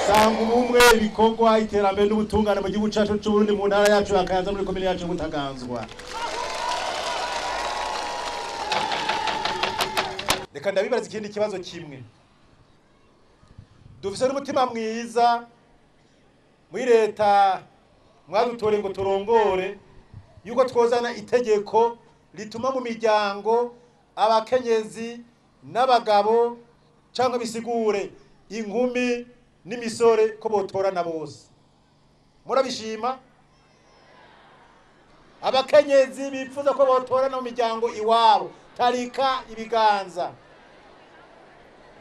sanga ubumwe ibikorwa iterambere n'ubutungane mu gihugu cyacu cy'Uburundi mu ntara yacu yakayanza muri komine yacu Butaganzwa. Reka ndabibaza ikindi kibazo kimwe. Dufise n'umutima mwiza muri leta mwadutore ngo turongore yuko twozana itegeko rituma mu miryango abakenyezi n'abagabo cyangwa bisigure inkumi n'imisore ko botorana bose. Murabishima? Abakenyezi bifuza ko botorana mu miryango iwabo tarika ibiganza.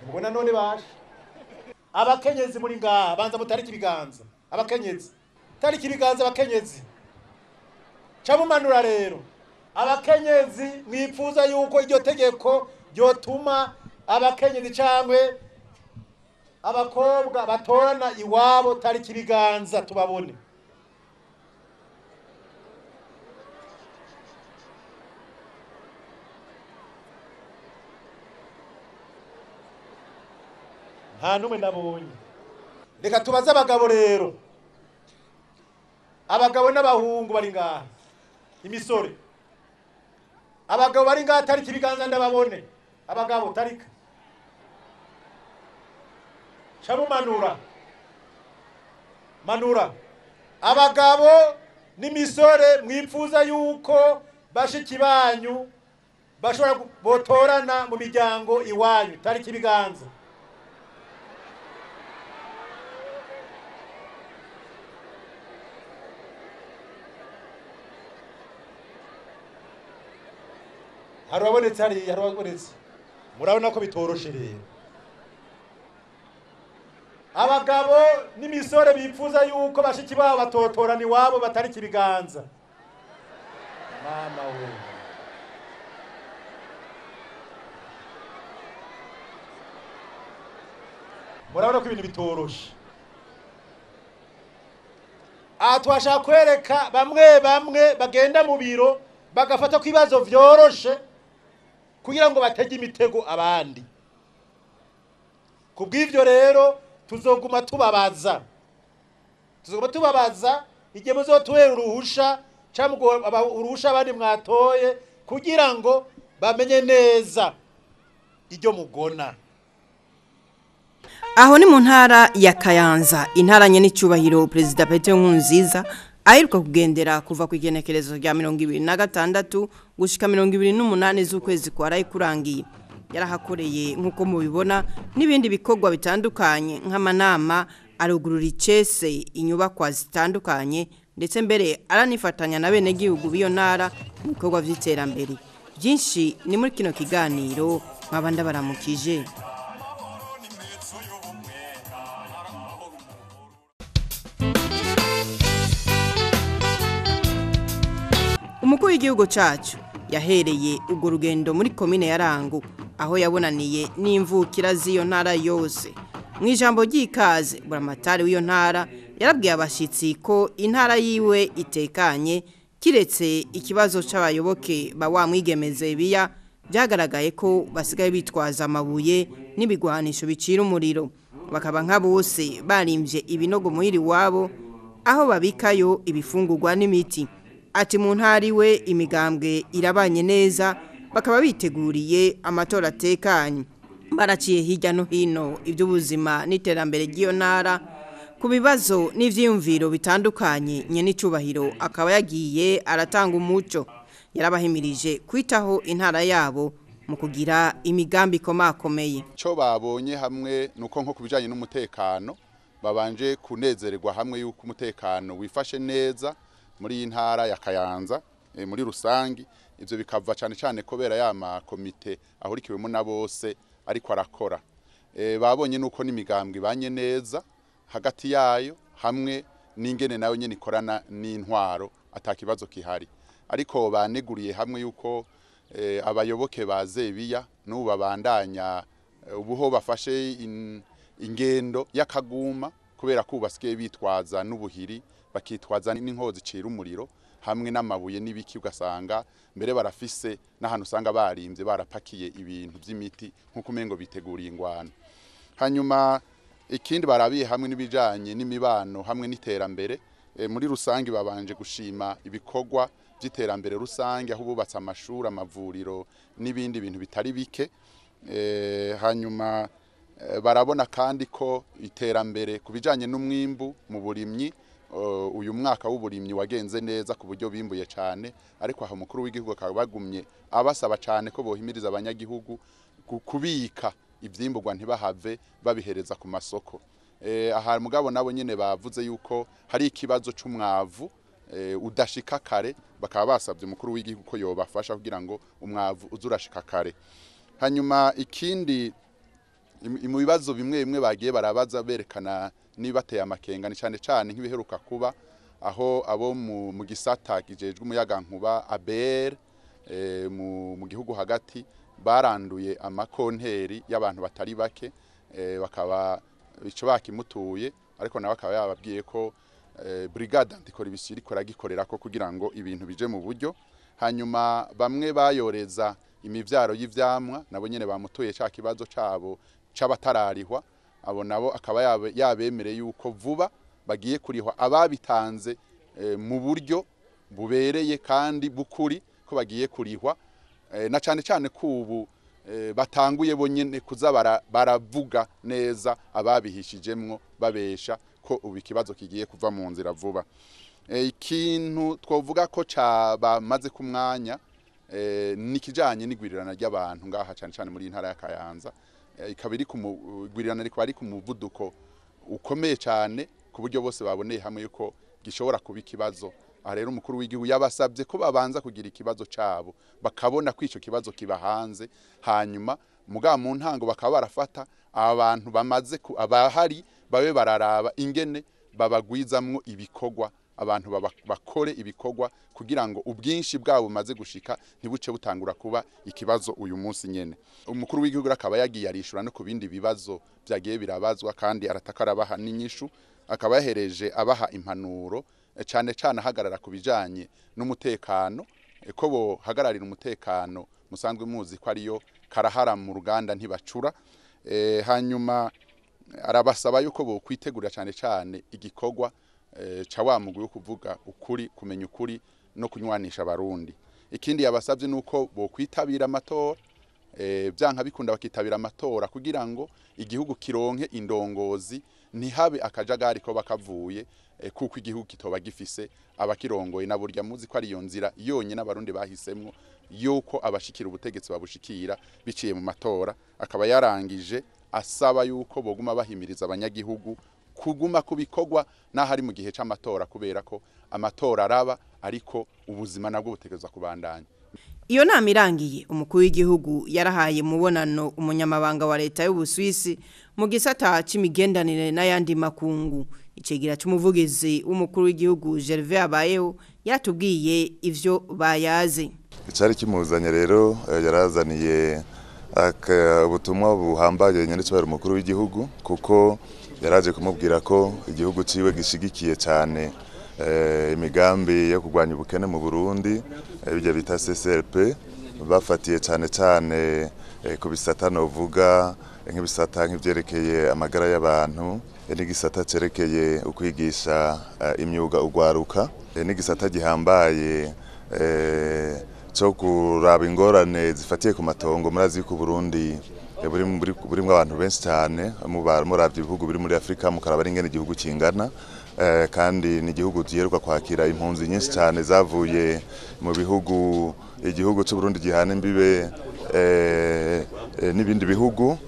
Mbona none bashe. Abakenyezi muri ngaha banza mutariki ibiganza. Abakenyezi tariki ibiganza abakenyezi. Camumanura rero. Abakenyezi mwifuza yuko iryo tegeko ryotuma abakenyezi cyangwe abakobwa batorana iwabo tariki ibiganza tubabone. Nta numwe nabonye. Reka tubaze abagabo rero. Abagabo n'abahungu bari ngaha. Imisore. Abagabo bari ngaha tariki ibiganza ndababone. Abagabo tarika. Shamumanura. Manura. Abagabo n'imisore mwifuza yuko bashiki banyu bashobora botorana mu miryango iwanyu tariki ibiganza. Harabonetse hari harabonetse. Murabona ko bitoroshe rero. Abagabo n'imisore bifuza yuko bashiki babo batotorana iwabo batariki ibiganza. Mama we. Murabona ko ibintu bitoroshe. Twashaka kwereka bamwe bagenda mu biro bagafata ko ibibazo vyoroshe kugira ngo batege imitego abandi. Kubw'ivyo rero tuzoguma tubabaza igihe muzotuhera uruhusha cyangwa uruhusha abandi mwatoye kugira ngo bamenye neza iryo mugona. Aho ni mu ntara ya Kayanza, intara nye n'icyubahiro Perezida Petero Nkurunziza aheruka kugendera kuva ku igenekerezo rya 2026 gushika 2028 z'ukwezi kwa rayi kurangiye. Yarahakoreye nkuko mubibona n'ibindi bikorwa bitandukanye nk'amanama, arugurura icese inyubakwa zitandukanye ndetse mbere aranifatanya na bene gihugu biyo ntara mu bikorwa vy'iterambere. Byinshi ni muri kino kiganiro nk'abanda baramukije. Umukuru w'igihugu cacu yahereye urwo rugendo muri komine ya Rango aho yabonaniye n'imvukira z'iyo ntara yose. Mu ijambo ry'ikaze buramatari w'iyo ntara yarabwiye abashitsi ko intara yiwe itekanye kiretse ikibazo c'abayoboke ba wa mwigemeze biya byagaragaye ko basigaye bitwaza amabuye n'ibigwanisho bicira umuriro, bakaba nka bose barimvye ibinogo muhiri wabo aho babikayo ibifungurwa n'imiti. Ati mu ntari we imigambwe irabanye neza bakaba biteguriye amatora atekanye. Baraciye hirya no hino iby'ubuzima n'iterambere ry'iyo ntara ku bibazo n'ivyiyumviro bitandukanye. Nye n'icubahiro akaba yagiye aratanga umuco, yarabahimirije kwitaho intara yabo mu kugira imigambi komakomeye. Cyo babonye hamwe nuko nko kubijanye n'umutekano babanje kunezererwa hamwe yuko umutekano wifashe neza muri intara ya Kayanza muri rusangi. Ivyo bikava cyane cyane kubera yama komite ahurikiwemo na bose ariko arakora. Babonye nuko n'imigambwe banye neza hagati yayo hamwe n'ingene nayo nyene ikorana n'intwaro atakibazo kihari, ariko baneguriye hamwe yuko abayoboke bazebiya n'ubu babandanya ubuho bafashe ingendo y'akaguma kubera ko basigaye bitwaza n'ubuhiri bakitwaza n'inkozi cira umuriro hamwe n'amabuye n'ibiki, ugasanga mbere barafise n'ahantu usanga barimvye barapakiye ibintu by'imiti nkuko umengo biteguriye ingwano. Hanyuma ikindi barabiye hamwe n'ibijanye n'imibano hamwe n'iterambere muri rusangi babanje gushima ibikorwa by'iterambere rusange aho bubatse amashuri amavuriro n'ibindi bintu bitari bike hanyuma barabona kandi ko iterambere kubijanye n'umwimbu mu burimyi uyu mwaka w'uburimyi wagenze neza ku buryo bimbuye cyane ariko aho mukuru w'igihugu akabagumye abasaba cyane ko bohimiriza abanyagihugu kubika ivyimburwa ntibahave babihereza ku masoko aha mugabo nabo nyene bavuze yuko hari ikibazo c'umwavu udashika kare bakaba basabye mukuru w'igihugu ko yobafasha kugira ngo umwavu uzurashika kare hanyuma ikindi mu bibazo bimwe bimwe bagiye barabaza berekana nibateye amakenga ni cyane nk'ibiheruka kuba aho abo mu gisata gijejwe umuyaga nkuba ABR mu gihugu hagati baranduye amakonteri y'abantu batari bake bakaba ico bakimutuye ariko nawe akaba yababwiye ko brigade antikoribisiri koragikorera ko kugira ngo ibintu bije mu buryo hanyuma bamwe bayoreza imivyaro y'ivyamwa nabo nyene bamutuye ca kibazo cabo c'abatararihwa abo nabo akaba yabemereye yuko vuba bagiye kurihwa ababitanze mu buryo bubereye kandi bukuri ko bagiye kurihwa na cyane kubu batanguye bonyene kuza baravuga neza ababihishijemwo babesha ko ubu ikibazo kigiye kuva mu nzira vuba ikintu twovuga ko bamaze ku mwanya nikijanye n'igwirirana ry'abantu ngaha cyane muri intara ya Kayanza ikabiri kumugwirirana ariko ari ku muvuduko ukomeye cyane ku buryo bose baboneye hamwe yuko gishobora kuba ikibazo aha rero umukuru w'igihugu yabasabye ko babanza kugira ikibazo cabo bakabona ko ico kibazo kibahanze hanyuma muga mu ntango bakaba barafata abantu bamaze abahari babe bararaba ingene babagwizamwo ibikorwa abantu bakore ibikorwa kugira ngo ubwinshi bwabo bumaze gushika ntibuce butangura kuba ikibazo uyu munsi nyene umukuru w'igihugu akaba yagiye arishura no ku bindi bibazo byagiye birabazwa kandi aratakarabaha n'inyishu akaba yahereje abaha impanuro cyane ahagarara ku bijanye n'umutekano ko bo hagararira umutekano musanzwe muzi ko ariyo karahara mu ruganda ntibacura hanyuma arabasaba yuko bo kwitegura cyane igikorwa cha wa mugwi wo kuvuga ukuri kumenya ukuri no kunywanisha abarundi ikindi yabasabye nuko bo kwitabira amatora byanka bikunda bakitabira amatora kugira ngo igihugu kironke indongozi ntihabe akajagari ko bakavuye kuko igihugu kitoba gifise abakirongoye na burya muzi ko ari iyo nzira yonye n'abarundi bahisemwo yuko abashikira ubutegetsi babushikira biciye mu matora akaba yarangije asaba yuko boguma bahimiriza abanyagihugu kuguma kubikorwa n'ahari mu gihe c'amatora kubera ko amatora araba ariko ubuzima nabwo butegerezwa kubandanya iyo nama irangiye umukuru w'igihugu yarahaye mubonano umunyamabanga wa leta y'Ubuswisi mu gisata c'imigendanire n'ayandi makungu icegira c'umuvugizi w'umukuru w'igihugu Geneviève abayeho yatubwiye ivyo bayaze icari kimuzanye rero yarazaniye ubutumwa buhambaye nyene cyari umukuru w'igihugu kuko yaraje kumubwira ko igihugu ciwe gishigikiye cyane imigambi yo kurwanya ubukene mu Burundi ibyo bita CCRP bafatiye cyane ku bisata novuga nk'ibisata nk'ivyerekeye amagara y'abantu n'igisata cerekeye ukwigisha imyuga ugwaruka n'igisata gihambaye cyo kuraba ingorane zifatiye ku matongo murazi ku Burundi burimo abantu benshi cyane muravye ibihugu biri muri Afrika mukaraba ari ingene igihugu kingana kandi ni igihugu giheruka kwakira impunzi nyinshi cyane zavuye mu bihugu igihugu cy'u Burundi gihana imbibe n'ibindi bihugu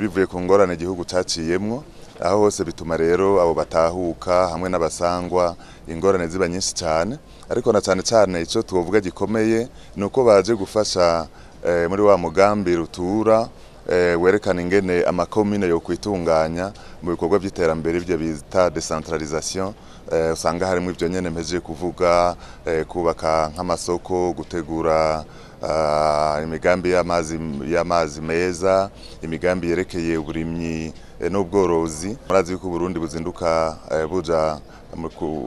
bivuye ku ngorane igihugu caciyemwo aho hose bituma rero abo batahuka hamwe n'abasangwa ingorane ziba nyinshi cyane ariko na cyane ico tuvuga gikomeye nuko baje gufasha muri wa mugambi rutura werekana ingene amakomine yo kwitunganya mu bikorwa by'iterambere byo bita decentralisation usanga harimo ibyo nyene mpeje kuvuga kubaka nk'amasoko gutegura imigambi y'amazi meza, imigambi yerekeye uburimyi n'ubworozi. Murazi yuko Burundi buzinduka buja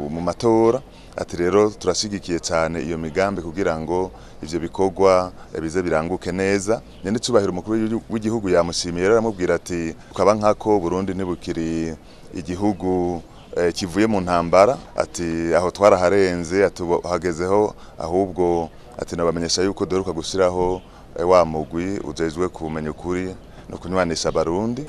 mu matora, ati rero turashigikiye cyane iyo migambi kugira ngo ivyo bikorwa bize biranguke neza. Nyene cubahira umukuru w'igihugu yamushimiye, rero aramubwira ati ukaba nkako Burundi ntibukiri igihugu kivuye mu ntambara, ati aho twaraharenze, atuhagezeho ahubwo ati nabamenyesha yuko doruka gushiraho wa mugwi ujejwe kumenya ukuri no kunywanisha Abarundi.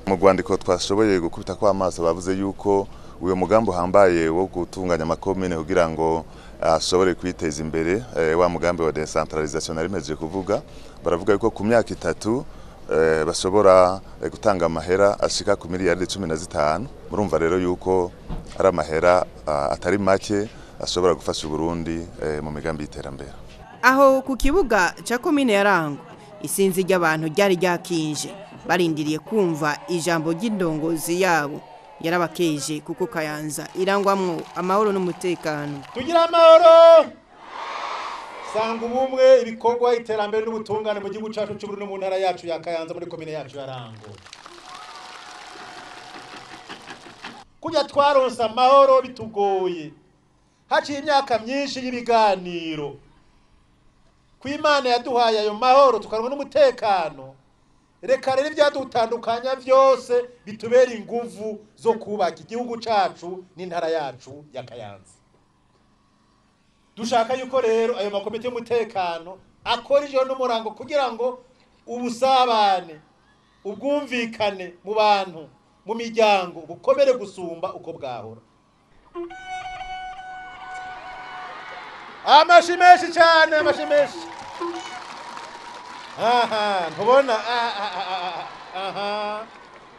Mu Rwandiko twashoboye gukubita kwa amaso bavuze yuko uyo mugambo uhambaye wo gutunganya amakomine kugira ngo ashobore kwiteza imbere, wa mugambi wa decentralisation narimeje kuvuga, baravuga yuko ku myaka 3 bashobora gutanga amahera ashika ku miliyari 15. Murumva rero yuko ari amahera atari make ashobora gufasha Burundi mu migambi y'iterambere. Aho ku kibuga ca komine ya Rango, isinzi ry'abantu ryari ryakinje barindiriye kumva ijambo ry'indongozi yabo. Yarabakeje kuko Kayanza irangwamwo amahoro n'umutekano. Tugira amahoro, sanga ubumwe, ibikorwa, iterambere n'ubutungane mu gihugu cyacu cy'u Burundi, mu ntara yacu ya Kayanza, muri komine yacu ya Rango. Kujya twaronsa amahoro bitugoye, haciye imyaka myinshi y'ibiganiro. Kw'Imana yaduhaye ayo mahoro tukaronka n'umutekano. Reka rero ibyadutandukanya byose bitubera inguvu zo kubaka igihugu cacu n'intara yacu ya Kayanza. Dushaka yuko rero ayo makomite y'umutekano akora ijoro n'umurango kugira ngo ubusabane, ubwumvikane mu bantu, mu miryango bukomere gusumba uko bwahora. Amashimeshi cyane, amashimeshi. Ntubona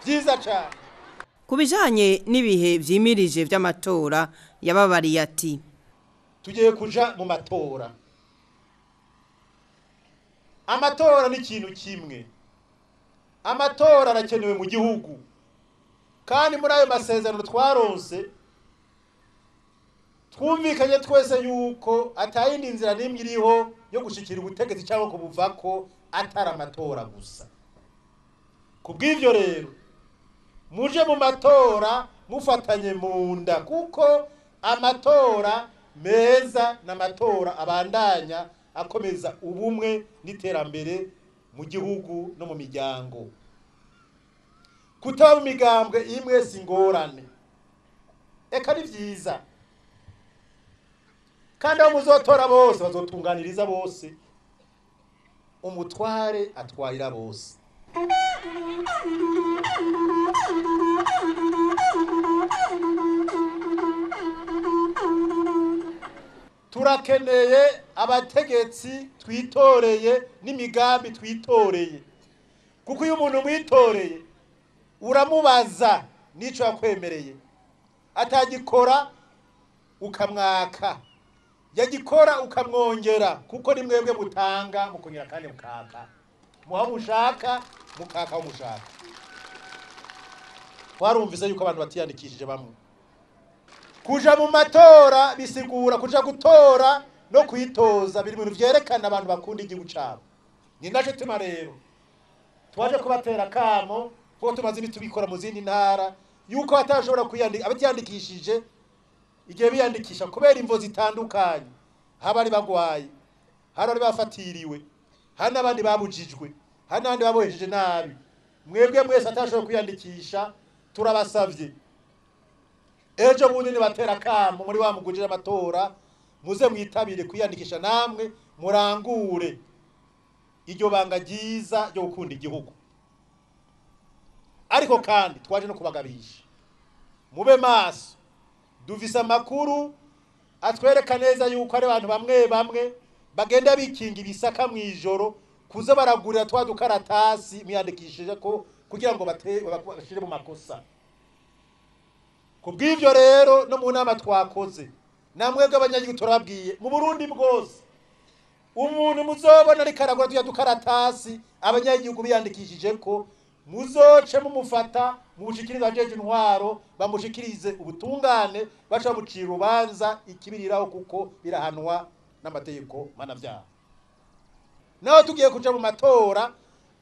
byiza cyane. Kubijanye n'ibihe vyimirije vy'amatora yababariye ati tugiye kuja mu matora. Amatora ni ikintu kimwe. Amatora arakenewe mu gihugu, kandi muri ayo masezerano twaronse twumvikanye twese yuko atayindi nzira n'imwe iriho yo gushikira ubutegetsi cyangwa kubuvako atari amatora gusa. Kubw'ivyo rero muje mu matora mufatanye mu nda, kuko amatora meza n'amatora abandanya akomeza ubumwe n'iterambere mu gihugu no mu miryango. Kutaba imigambwe imwe singorane, eka ni vyiza, kandi abo muzotora bose bazotunganiriza bose, umutware atwarira bose. Turakeneye abategetsi twitoreye n'imigambi twitoreye, kuko iyo umuntu mwitoreye uramubaza nico yakwemereye, atagikora ukamwaka, yagikora ukamwongera, kuko ni mwebwe mutanga mukongera kandi mukaka, muha mushaka mukaka umushaka. Warumvise yuko abantu batiyandikishije bamwe. Kuja mu matora bisigura kuja gutora no kwitoza, biri mu vyerekana abantu bakunda igihugu cyabo. Ni naco tuma rero twaje kubatera kamo, kuko tumaze bitubikora mu zindi ntara, yuko batashobora kwiyandika, abatiyandikishije igihe biyandikisha kubera imvo zitandukanye, habari bagwaye, hari bafatiriwe, hari n'abandi babujijwe, hari n'abandi babohejeje nabi. Mwebwe mwese atashobora kwiyandikisha turabasavye ejo bundi ni batera kamo muri wa mugujira amatora, muze mwitabire kwiyandikisha namwe murangure iryo banga ryiza ryo gukunda igihugu. Ariko kandi twaje no kubagabisha, mube maso, duvisa amakuru atwereka neza yuko ari abantu bamwe bamwe bagenda bikinga ibisaka mwijoro kuza baragurira twa dukaratasi mwiyandikishije ko kugira ngo bashire mu makosa. Kubw'ivyo rero no mu nama twakoze namwebwe abanyagihugu turabwiye mu Burundi bwose, umuntu muzobona ari karagura tuya dukaratasi abanyagihugu biyandikishije ko, muzoce mumufata mubushikiriza ajeje intwaro, bamushikirize ubutungane, baca bamucira urubanza ikibiriraho, kuko birahanwa n'amategeko manavyaha. naho tugiye kuja mu matora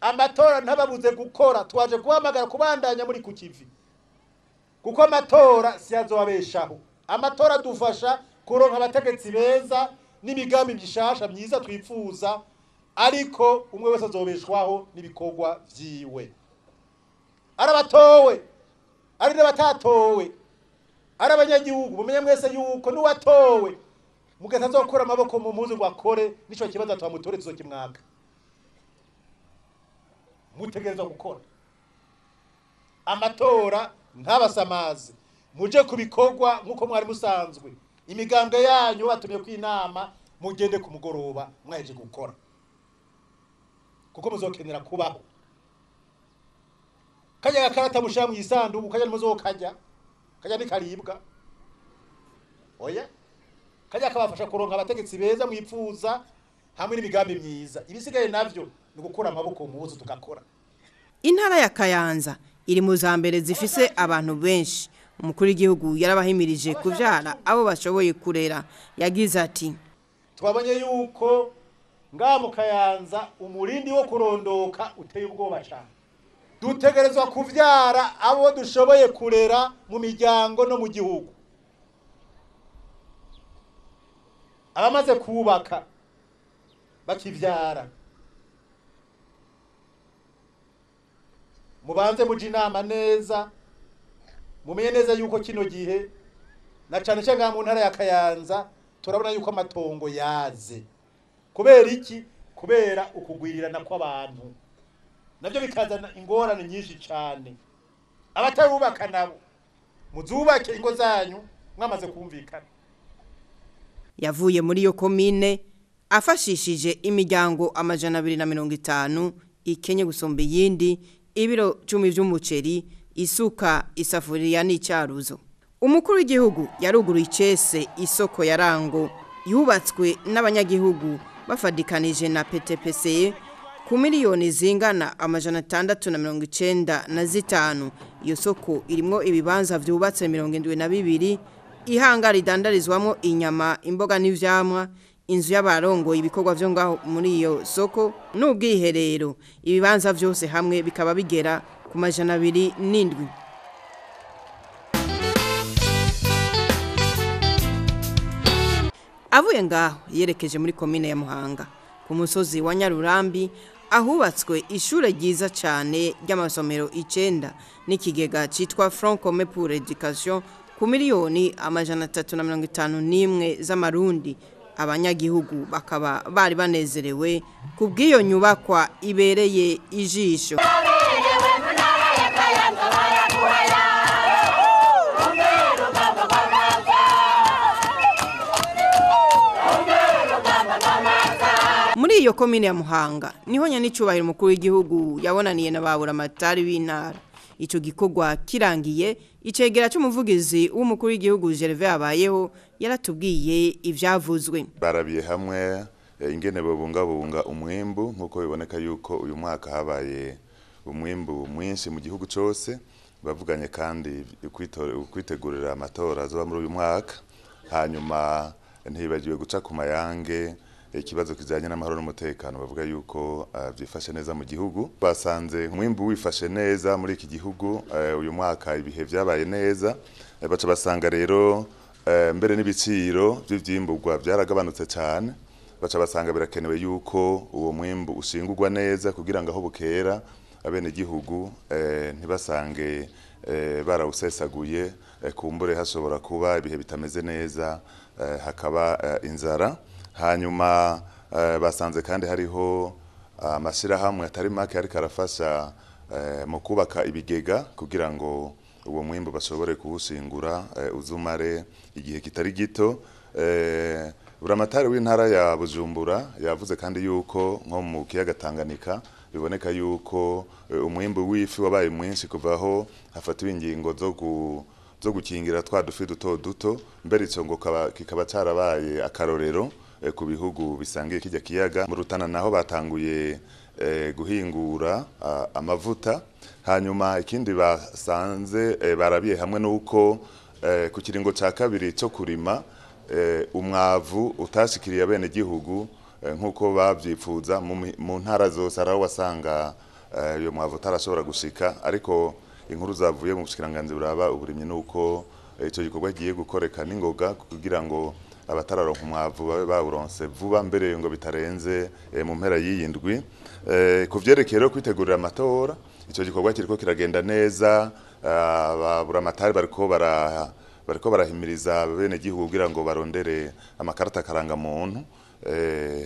amatora ntababuze gukora twaje kuhamagara kubandanya muri ku Kivi kuko amatora siyazobabeshaho amatora dufasha kuronka abategetsi beza n'imigambi mishasha myiza twifuza ariko umwe wese azobeshwaho n'ibikorwa vyiwe arabatowe ari n'abatatowe ari abanyagihugu mumenye mwese yuko n'uwatowe mugeza azokura amaboko mu muzi ngo akore nico kibazo twamutore tuzokimwaka mutegerezwa gukora amatora ntabasamaze muje kubikorwa nkuko mwari musanzwe imigambwe yanyu batumye kwinama mugende ku mugoroba mwaje gukora kuko muzokenera kubaho kajya gakarata mushira mu isanduku kajya muzokajya kajya nikaribwa oya kajya kabafasha kuronka abategetsi beza mwipfuza hamwe n'imigambi myiza ibisigaye navyo ni gukura amaboko mu buzo tukakora. Intara ya Kayanza iri mu zambere zifise abantu benshi. Umukuru w'igihugu yarabahimirije kuvyara abo bashoboye kurera. Yagize ati twabonye yuko ngaha mu Kayanza umurindi wo kurondoka uteye ubwoba cyane. Dutegerezwa kuvyara abo dushoboye kurera mu miryango no mu gihugu. Abamaze kubaka bakivyara mubanze muji inama neza mumenye neza yuko kino gihe na cyane cyane mu ntara ya Kayanza turabona yuko amatongo yaze kubera iki kubera ukugwirirana kw'abantu nabyo bikazana ingorane nyinshi cyane abatarubaka nabo muzubake ingo zanyu mwamaze kumvikana. Yavuye muri iyo komine afashishije imiryango 250 ikenye gusomba yindi ibiro 10 vy'umuceri isuka isafuriya n'icyaruzo. Umukuru w'igihugu yaruguruye icese isoko ya Rango yubatswe n'abanyagihugu bafadikanije na PTPC ku miliyoni zingana 695. Iyo soko irimo ibibanza vyubatse 72 ihanga ridandarizwamo inyama imboga n'ivyamwa inzu y'abarongo ibikorwa vyo ngaho muri iyo soko n'ubwiherero ibibanza vyose hamwe bikaba bigera ku 207. Avuye ngaho yerekeje muri komine ya Muhanga ku musozi wa Nyarurambi ahubatswe ishure ryiza cyane ry'amasomero 9 n'ikigega citwa Front Commun pour l'Éducation ku miliyoni 351 z'amarundi. Abanyagihugu bakaba bari banezerewe kubw'iyo nyubakwa ibereye ijisho. Muri iyo komine ya Muhanga niho nyanicubahiro umukuru w'igihugu yabonaniye n'ababura amatari b'intara. Ico gikorwa kirangiye icegera cy'umuvugizi w'umukuru w'igihugu Geneviève abayeho yaratubwiye ivyavuzwe. Barabiye hamwe ingene bobungabunga umwimbu nkuko biboneka yuko uyu mwaka habaye umwimbu mwinshi mu gihugu cyose. Bavuganye kandi kwitegurira amatora azoba muri uyu mwaka. Hanyuma ntibagiwe guca ku mayange ikibazo kijanye n'amahoro n'umutekano bavuga yuko byifashe neza mu gihugu. Basanze umwimbu wifashe neza muri iki gihugu uyu mwaka ibihe byabaye neza. Baca basanga rero mbere n'ibiciro by'ivyimburwa byaragabanutse cyane. Baca basanga birakenewe yuko uwo mwimbu ushingurwa neza kugira ngo aho bukera abene gihugu ntibasange barawusesaguye kumbure hashobora kuba ibihe bitameze neza hakaba inzara. Hanyuma basanze kandi hariho amashirahamwe atari make ariko arafasha mu kubaka ibigega kugira ngo uwo mwimbu bashobore kuwushingura uzumare igihe kitari gito. Buramatari w'intara ya Bujumbura yavuze kandi yuko nko mu kiyaga Tanganyika biboneka yuko umwimbu w'ifi wabaye mwinshi kuvaho hafatiwe ingingo zo gukingira twa dufi duto duto. Mbere ico ngo kikaba carabaye akarorero ku bihugu bisangiye kijya kiyaga. Mu Rutana naho batanguye guhingura amavuta. Hanyuma ikindi basanze barabiye hamwe nuko ku kiringo ca kabiri cyo kurima umwavu utashikiriye abene gihugu nk'uko babyifuza mu ntara zose araho wasanga iyo mwavu utarashobora gushika, ariko inkuru zavuye mu bushikiranganji buraba uburimyi nuko icyo gikorwa giye gukoreka n'ingoga kugira ngo abatararonka umwavu babe bawuronse vuba mbere ngo bitarenze mu mpera y'iyindwi. Ku vyerekeye rero kwitegurira amatora, icyo gikorwa kiriko kiragenda neza. Ababuramatari bariko barahimiriza bene gihugu kugira ngo barondere amakarata karanga muntu.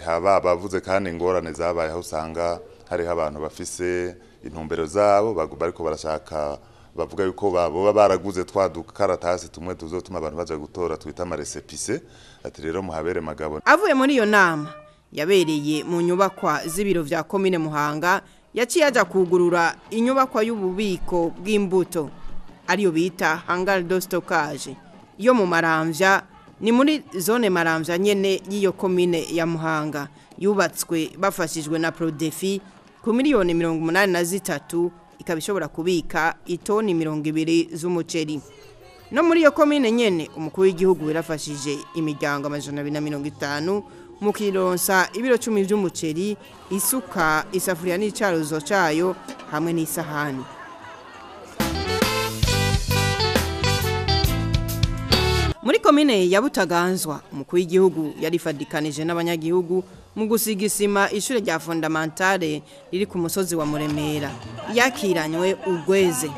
Haba bavuze kandi ingorane zabaye aho usanga hariho abantu bafise intumbero zabo bariko barashaka, bavuga yuko baba baraguze twa dukaratasi tumwe tuzotuma abantu baje gutora twita amaresepise. Ati rero muhabere magabo. Avuye muri iyo nama yabereye mu nyubakwa z'ibiro vya komine Muhanga, yaciye aja kugurura inyubakwa y'ububiko bw'imbuto ariyo bita hangar de stockage yo mu Maramvya, ni muri zone Maramvya nyene y'iyo komine ya Muhanga, yubatswe bafashijwe na Prodefi ku miliyoni 83, ikaba ishobora kubika itoni 200 z'umuceri. No muri iyo komine nyene umukuru w'igihugu yarafashije imiryango 250 mu kironsa ibiro 10 by'umuceri, isuka, isafuriya n'icaruzo cayo hamwe n'isahani. Muri komine ya Butaganzwa umukuru w'igihugu yarifadikanije n'abanyagihugu mu gusiga isima ishure rya fondamentale riri ku musozi wa Muremera, yakiranywe ugweze.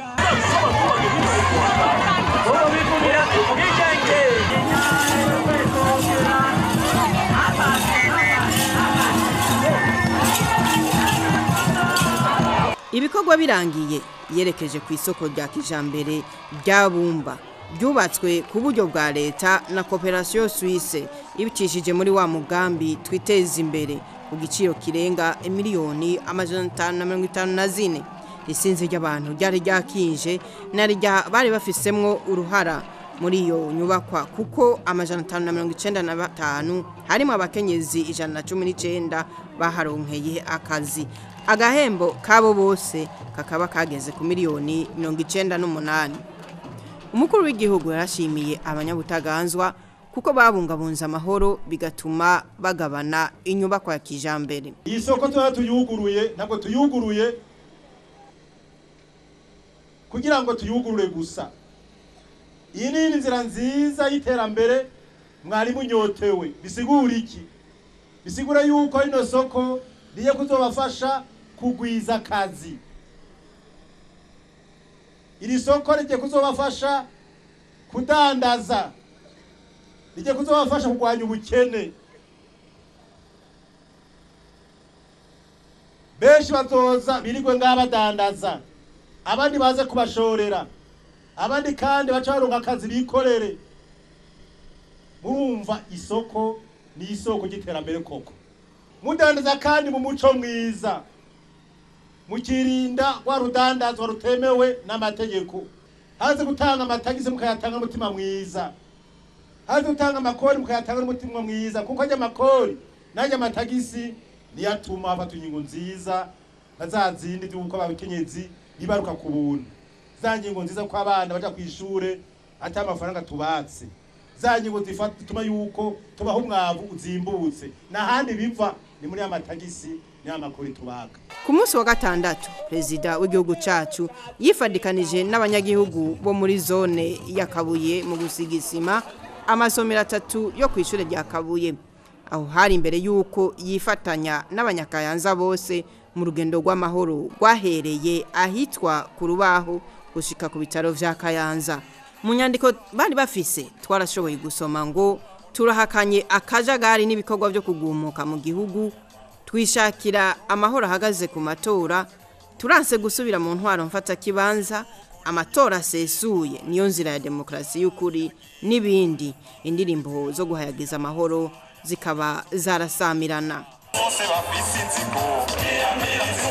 Ibikorwa birangiye yerekeje ku isoko rya kijambere rya Bumba, ryubatswe ku buryo bwa leta na Coopération Suisse, ibicishije muri wa mugambi twiteza imbere ku giciro kirenga miliyoni 554. Isinzi ry'abantu ryari ryakinje narijya bari bafisemwo uruhara muri iyo nyubakwa, kuko 595 harimo abakenyezi 119 baharonkeye akazi. Agahembo kabo bose kakaba kageze ku miliyoni 98. Umukuru w'igihugu yarashimiye abanyabutaganzwa kuko babungabunza amahoro bigatuma bagabana inyubako ya kijambere. Iyi soko tuyuguruye, ntabwo tuyuguruye kugira ngo tuyugurure gusa. Iyi ni inzira nziza y'iterambere mwari munyotewe. Bisigura iki? Bisigura yuko ino soko riye kuzobafasha kugwiza akazi. Iri soko rije kuzobafasha kudandaza, rije kuzobafasha kugwanya ubukene. Benshi bazoza birigwe ngabadandaza, abandi baze kubashorera, abandi kandi bacaronka akazi bikorere. Murumva isoko ni isoko y'iterambere koko. Mudandaza kandi mu muco mwiza, mukirinda wa rudandazwa rutemewe n'amategeko. Haze gutanga amatagisi mukayatanga umutima mwiza, haze gutanga amakori mukayatanga n'umutima mwiza, kuko ajya amakori najya amatagisi niyatuma afata ingingo nziza na za zindi by'uko abakenyezi bibaruka ku buntu, za ngingo nziza ko abana baja kwishure ata amafaranga tubatse, za ngingo zituma yuko tubaho umwavu uzimbutse, nahandi biva ni muri amatagisi ni amakori tubaga. Ku munsi wa gatandatu Perezida w'igihugu cacu yifadikanije n'abanyagihugu bo muri zone ya Kabuye mu gusiga isima amasomero 3 yo kwishure rya Kabuye, aho hari imbere yuko yifatanya n'abanyakayanza bose mu rugendo rw'amahoro rwahereye ahitwa ku Rubaho gushika ku bitaro vya Kayanza. Mu nyandiko bari bafise twarashoboye gusoma ngo turahakanye akajagari n'ibikorwa byo kugumuka mu gihugu, twishakira amahoro ahagaze ku matora, turanse gusubira mu ntwaro mfata kibanza, amatora asesuye niyo nzira ya demokrasi y'ukuri n'ibindi. Indirimbo zo guhayagiza amahoro zikaba zarasamirana. Bose bafise inzigo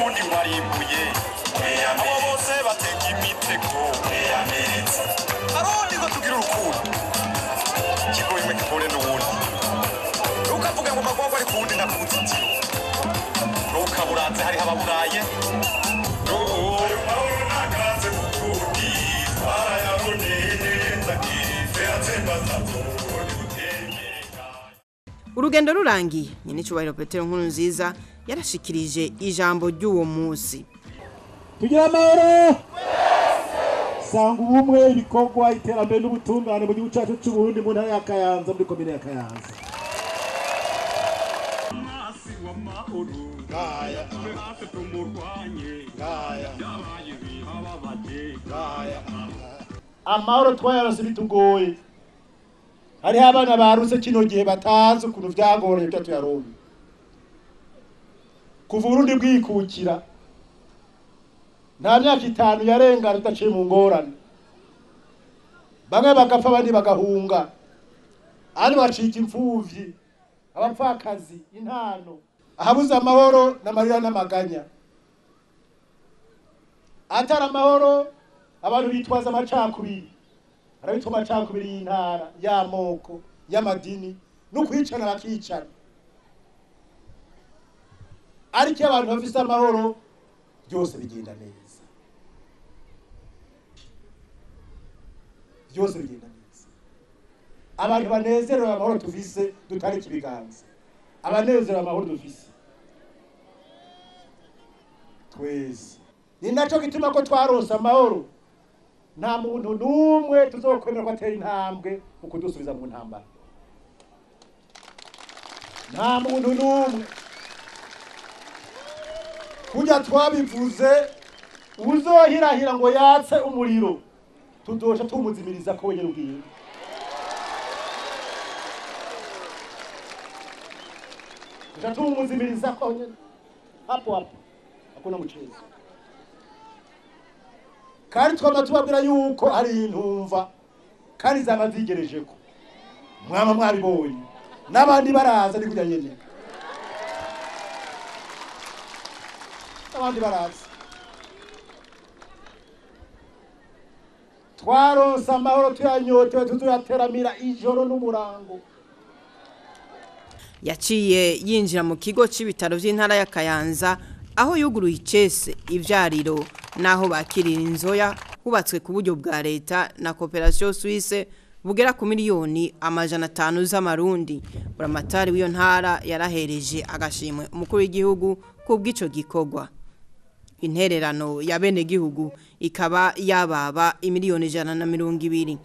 undi warimbuye abo bose bateka imitego arundi ngo tugira urukundo kigoye mu kigore n'uwundi ukavuga ngo magwagwa ari kuwundi nakuzitiro ukaburanze hari hababuraye ayo mahoro nakaze mukundi twarayaboneye neza kife atsembaza urugendo rurangiye nyine cyubahiro Petero Nkurunziza yarashikirije ijambo ry'uwo munsi. Tugira amahoro sanga ubumwe ibikorwa iterambere n'ubutungane mu gihugu cyacu cy'u Burundi mu ntara ya Kayanza muri komine ya Kayanza. Amahoro twayarose bitugoye. Hari abana baruse kino gihe batazi ukuntu vyagoreye byo tuyaronka. Kuva Burundi bwikukira nta myaka 5 yarenga rutaciye mu ngorane. Bamwe bagapfa abandi bagahunga. Ari bacika imfuvyi, abapfakazi, intano. Ahabuze amahoro n'amarira n'amaganya. Atari amahoro abantu bitwaza amacakubiri. Arabitwa amacakubiri y'intara, y'amoko, y'amadini, no kwicana bakicana. Ariko abantu bafise amahoro byose bigenda neza. Byose bigenda neza. Abantu banezerewe amahoro tufise dutari kibiganza. Abanezerewe amahoro dufise. Twese. Ni naco gituma ko twaronse amahoro. Nta muntu numwe tuzokwemera ko atera intambwe ukudusubiza mu ntambara. Nta muntu numwe. Kujya twabivuze uzohirahira ngo yatse umuriro tudosha tumuzimiriza ko wenyine ubwiye. Tuja tumuzimiriza ko wenyine hapo hakuna mchezo. Kandi twama tubabwira yuko ari intumva kandi zamazigereje ko mwama mwabibonye n'abandi baraza ni kujya nyene. Abandi baraza. Twaronse amahoro tuyanyotewe tuzateramira ijoro n'umurango. Yaciye yinjira mu kigo c'ibitaro vy'intara ya Kayanza aho yuguruye icese ivyariro naho bakirira inzoya hubatswe ku buryo bwa leta na Coopération Suisse bugera ku miliyoni 500 z'amarundi. Buramatari w'iyo ntara yarahereje agashimwe umukuru w'igihugu ku bw'ico gikorwa. Intererano ya bene gihugu ikaba yababa imiliyoni 120.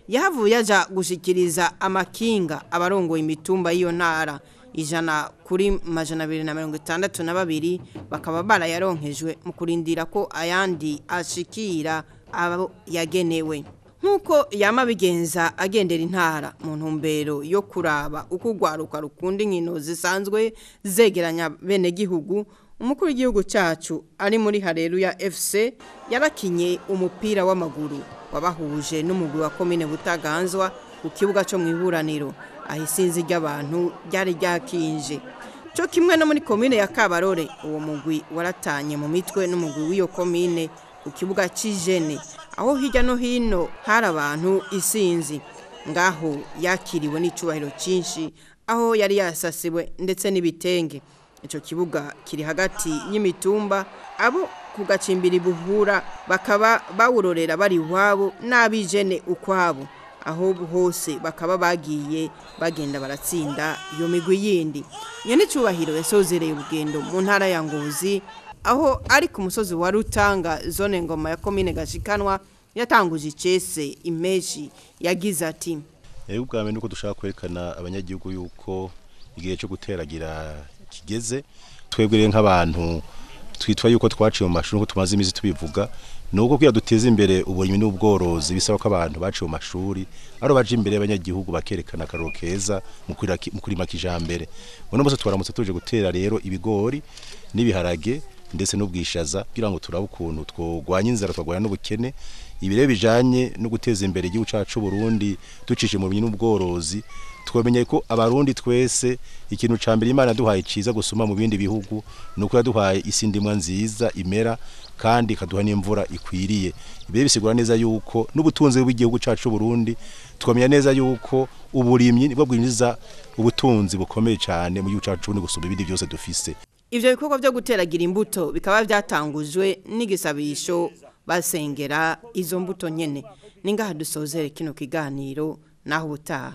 Yahavuye aja gushikiriza amakinga abarongoye imitumba y'iyo ntara 100 bakaba barayaronkejwe mu kurindira ko ayandi ashikira abo yagenewe. Nkuko yama bigenza agendera intara mu ntumbero yo kuraba uko ugwaruka rukunda inkino zisanzwe zegeranya bene gihugu. Umukuru w'igihugu cyacu ari muri Haleluya FC yarakinye umupira w'amaguru wabahuje n'umugwi wa komine Butaganzwa ku kibuga cyo mu iburaniro aho isinzi ry'abantu ryari ryakinje. Cyo kimwe no muri komine ya Kabarore uwo mugwi waratanye mu mitwe n'umugwi w'iyo komine ku kibuga c'Ijene aho hirya no hino hari abantu isinzi. Ngaho yakiriwe n'icubahiro cinshi aho yari yasasiwe ndetse n'ibitenge. Ico kibuga kiri hagati y'imitumba abo kugacimbira buhura bakaba bawurorera bari wabo n'abijene ukwabo aho hose bakaba bagiye bagenda baratsinda iyo migwi yindi. Nyene cyubahiro yasozereye urugendo mu ntara ya Ngozi aho ari ku musozi wa Rutanga zone ngoma ya komine Gashikanwa yatanguje icese imeji yagize ati ubwame nuko dushaka kwerekana abanyagihugu yuko igihe cyo guteragira kigeze. Twebwe nk'abantu twitwa yuko twaciye mu mashuri ko tumaze imizi tubivuga nuko kuya duteze imbere uburimyi n'ubworozi bisaba ko abantu baciye mu mashuri aro baje imbere y'abanyagihugu bakerekana akaroro keza mu kurima kijambere. Uno bose twaramutse tuje gutera rero ibigori n'ibiharage ndetse n'ubwishaza kugira ngo turabe ukuntu twogwanya inzara twagwanya n'ubukene. Ibire bijanye no guteza imbere igihugu cyacu Burundi ducishe mu burimyi n'ubworozi. Twamenye ko abarundi twese ikintu cambere Imana duhaye ciza gusuma mu bindi bihugu nuko yaduhaye isindimwa nziza imera kandi kaduha n'imvura ikwiriye. Ibe bisigura neza yuko n'ubutunzi bw'igihugu cyacu Burundi twamenya neza yuko uburimyi nibwo bwinjiza ubutunzi bukomeye cyane mu gihugu cyacu ni gusumba ibindi byose dufise. Ivyo bikorwa byo guteragira imbuto bikaba byatangujwe n'igisabisho basengera izo mbuto nyene. Ningaha dusozere kino kiganiro naho butaha.